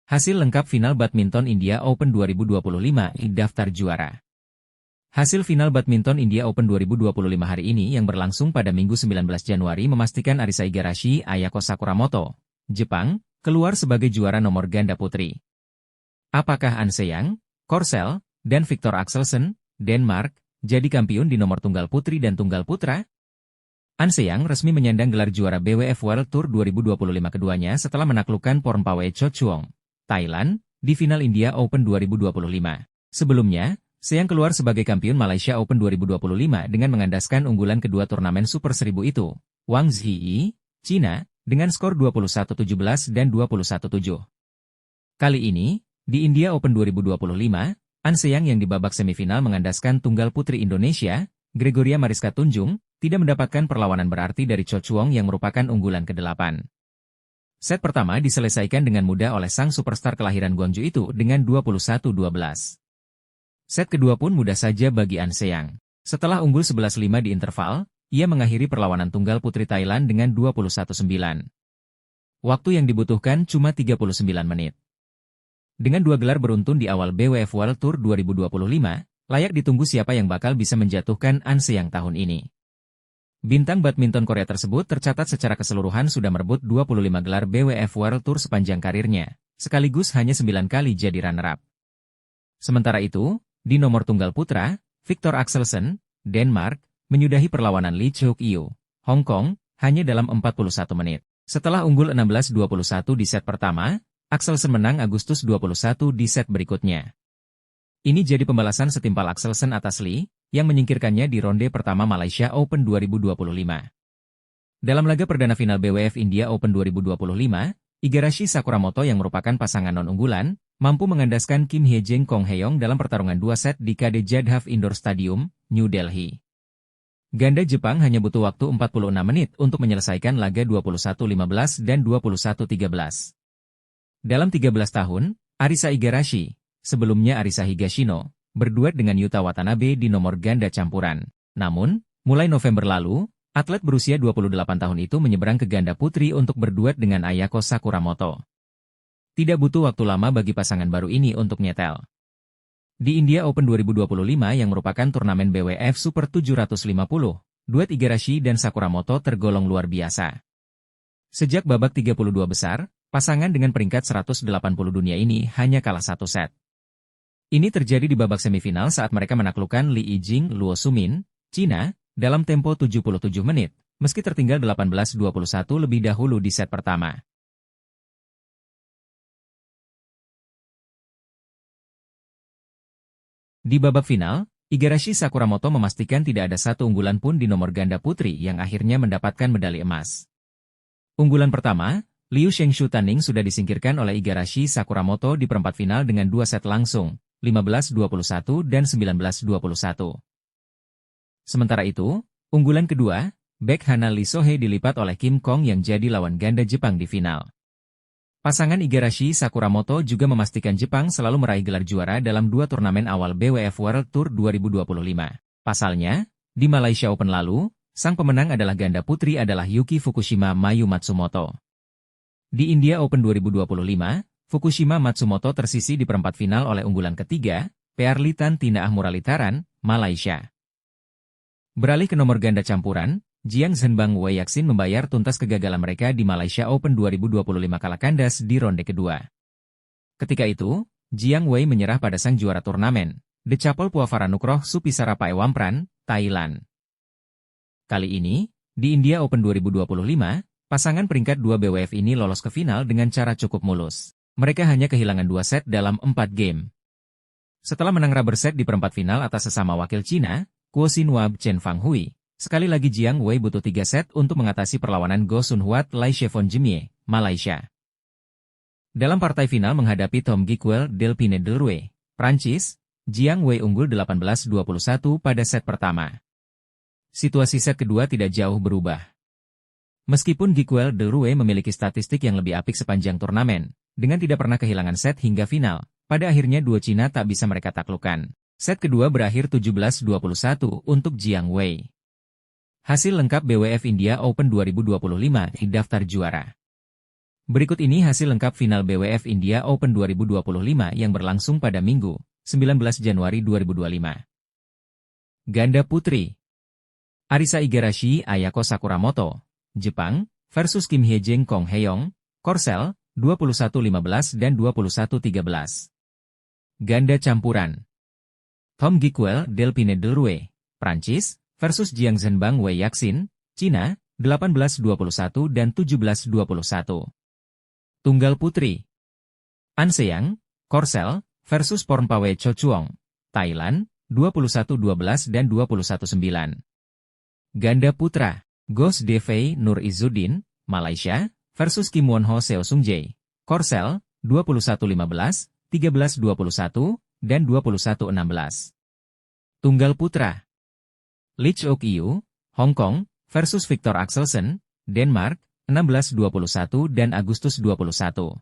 Hasil lengkap final Badminton India Open 2025 di daftar juara. Hasil final Badminton India Open 2025 hari ini yang berlangsung pada Minggu 19 Januari memastikan Arisa Igarashi Ayako Sakuramoto, Jepang, keluar sebagai juara nomor ganda putri. Apakah An Se-young, Korsel, dan Victor Axelsen, Denmark, jadi kampiun di nomor tunggal putri dan tunggal putra? An Se-young resmi menyandang gelar juara BWF World Tour 2025 keduanya setelah menaklukkan Pornpawe Chochuong, Thailand, di final India Open 2025. Sebelumnya, Se-young keluar sebagai kampiun Malaysia Open 2025 dengan mengandaskan unggulan kedua turnamen Super 1000 itu, Wang Zhiyi, Cina, dengan skor 21-17 dan 21-7. Kali ini, di India Open 2025, An Se-young yang di babak semifinal mengandaskan tunggal putri Indonesia, Gregoria Mariska Tunjung, tidak mendapatkan perlawanan berarti dari Chochuong yang merupakan unggulan ke-8. Set pertama diselesaikan dengan mudah oleh sang superstar kelahiran Gwangju itu dengan 21-12. Set kedua pun mudah saja bagi An Se-young. Setelah unggul 11-5 di interval, ia mengakhiri perlawanan tunggal putri Thailand dengan 21-9. Waktu yang dibutuhkan cuma 39 menit. Dengan dua gelar beruntun di awal BWF World Tour 2025, layak ditunggu siapa yang bakal bisa menjatuhkan An Se-young tahun ini. Bintang badminton Korea tersebut tercatat secara keseluruhan sudah merebut 25 gelar BWF World Tour sepanjang karirnya, sekaligus hanya 9 kali jadi runner-up. Sementara itu, di nomor tunggal putra, Victor Axelsen, Denmark, menyudahi perlawanan Lee Chuk-yu, Hong Kong, hanya dalam 41 menit. Setelah unggul 16-21 di set pertama, Axelsen menang Agustus 21 di set berikutnya. Ini jadi pembalasan setimpal Axelsen atas Lee, yang menyingkirkannya di ronde pertama Malaysia Open 2025. Dalam laga perdana final BWF India Open 2025, Igarashi Sakuramoto yang merupakan pasangan non-unggulan, mampu mengandaskan Kim Hye-jin Kong Hye-yong dalam pertarungan 2 set di KD Jadhav Indoor Stadium, New Delhi. Ganda Jepang hanya butuh waktu 46 menit untuk menyelesaikan laga 21-15 dan 21-13. Dalam 13 tahun, Arisa Igarashi, sebelumnya Arisa Higashino, berduet dengan Yuta Watanabe di nomor ganda campuran. Namun, mulai November lalu, atlet berusia 28 tahun itu menyeberang ke ganda putri untuk berduet dengan Ayako Sakuramoto. Tidak butuh waktu lama bagi pasangan baru ini untuk nyetel. Di India Open 2025 yang merupakan turnamen BWF Super 750, duet Igarashi dan Sakuramoto tergolong luar biasa. Sejak babak 32 besar, pasangan dengan peringkat 180 dunia ini hanya kalah satu set. Ini terjadi di babak semifinal saat mereka menaklukkan Li Yijing Luo Sumin, Cina, dalam tempo 77 menit, meski tertinggal 18-21 lebih dahulu di set pertama. Di babak final, Igarashi Sakuramoto memastikan tidak ada satu unggulan pun di nomor ganda putri yang akhirnya mendapatkan medali emas. Unggulan pertama, Liu Shengshu Taning sudah disingkirkan oleh Igarashi Sakuramoto di perempat final dengan 2 set langsung, 15-21 dan 19-21. Sementara itu, unggulan kedua, back Hana Lee Sohei dilipat oleh Kim Kong yang jadi lawan ganda Jepang di final. Pasangan Igarashi Sakuramoto juga memastikan Jepang selalu meraih gelar juara dalam 2 turnamen awal BWF World Tour 2025. Pasalnya, di Malaysia Open lalu, sang pemenang adalah ganda putri adalah Yuki Fukushima Mayu Matsumoto. Di India Open 2025, Fukushima Matsumoto tersisih di perempat final oleh unggulan ketiga, Pearlitan Tina Ahmuralitaran, Malaysia. Beralih ke nomor ganda campuran, Jiang Zhenbang Wei Yaxin membayar tuntas kegagalan mereka di Malaysia Open 2025 kalah kandas di ronde kedua. Ketika itu, Jiang Wei menyerah pada sang juara turnamen, Decapol Puavaranukroh Supisara Paewampran, Thailand. Kali ini, di India Open 2025, pasangan peringkat 2 BWF ini lolos ke final dengan cara cukup mulus. Mereka hanya kehilangan 2 set dalam 4 game. Setelah menang rubber set di perempat final atas sesama wakil Cina, Kuo Xin-wab Chen Fanghui, sekali lagi Jiang Wei butuh 3 set untuk mengatasi perlawanan Go Sun-hwat Lai Chevon Jemie, Malaysia. Dalam partai final menghadapi Tom Gikwel Delphine Delrouet, Prancis, Jiang Wei unggul 18-21 pada set pertama. Situasi set kedua tidak jauh berubah. Meskipun Gikwel Delrouet memiliki statistik yang lebih apik sepanjang turnamen, dengan tidak pernah kehilangan set hingga final, pada akhirnya dua Cina tak bisa mereka taklukkan. Set kedua berakhir 17-21 untuk Jiang Wei. Hasil lengkap BWF India Open 2025 di daftar juara. Berikut ini hasil lengkap final BWF India Open 2025 yang berlangsung pada Minggu, 19 Januari 2025. Ganda Putri. Arisa Igarashi Ayako Sakuramoto, Jepang, versus Kim Hye-jin Kong Hyeong, Korsel, 21-15 dan 21-13. Ganda Campuran. Tom Giekwell Delphine Delrouet, Prancis, versus Jiang Zhenbang Wei Yaxin, Cina, 18-21 dan 17-21. Tunggal Putri. An Seang, Korsel, versus Pornpawe Cho Chuong, Thailand, 21-12 dan 21-9. Ganda Putra. Gos Devei Nur Izzuddin, Malaysia, versus Kim Won Ho Seo Sung Jae, Korsel, 21-15, 13-21, dan 21-16. Tunggal Putra. Lee Chok Yu, Hong Kong, versus Victor Axelsen, Denmark, 16-21 dan Agustus 21.